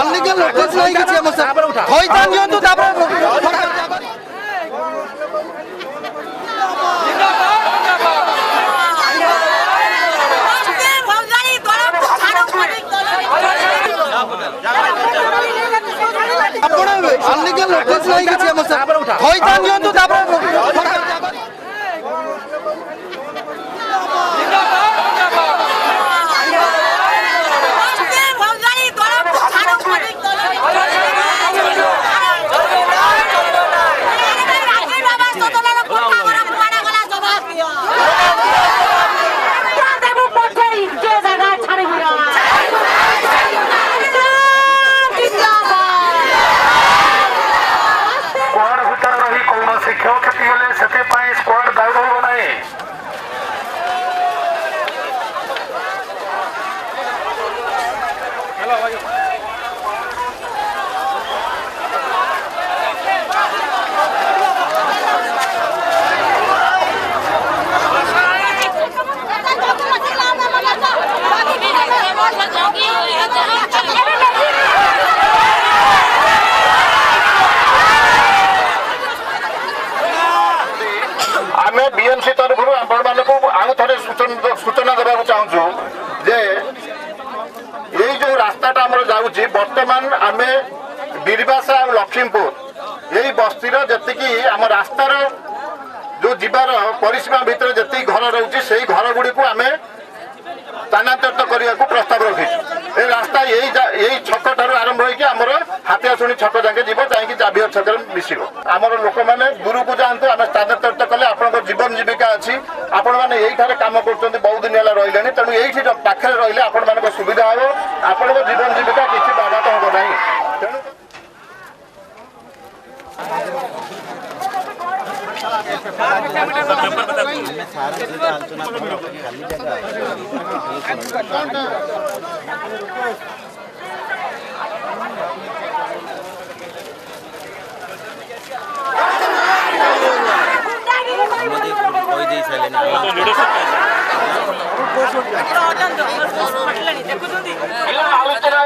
अनलिगल notice नहीं किछि हम सर होइता नियंतु तापर अनलिगल नोटिस नहीं किछि हम सर होइता नियंतु तापर क्षति हेले से स्क्वाड दायी रही ना बीएमसी तरफ आपण मानक आउ थे सूचना देवा चाहूँ जे ये जो रास्ताटा आम जाऊँगी बर्तमान आम बीरबासा और लक्ष्मीपुर यही बस्तीर जी आम रास्तार जो जीवार परिसीमा भितर जी घर रोचे से घर गुड़ी को आम स्थानांतरित करने को प्रस्ताव रखी ये रास्ता यही छक ठार आरंभ होमर हाथियाशुणी छक जाके जीव जाकि जाभियर छक मिसिब आमर लोक मैंने दूर को जातु आम स्थानांतरित कले आप जीवन जीविका अच्छी आपण मैंने यही कम कर बहुत दिन है रही तेणु ये पाखे रही आपण मान सुविधा हम आपण जीवन जीविका किसी बाधात हम ना तेणु आलोचना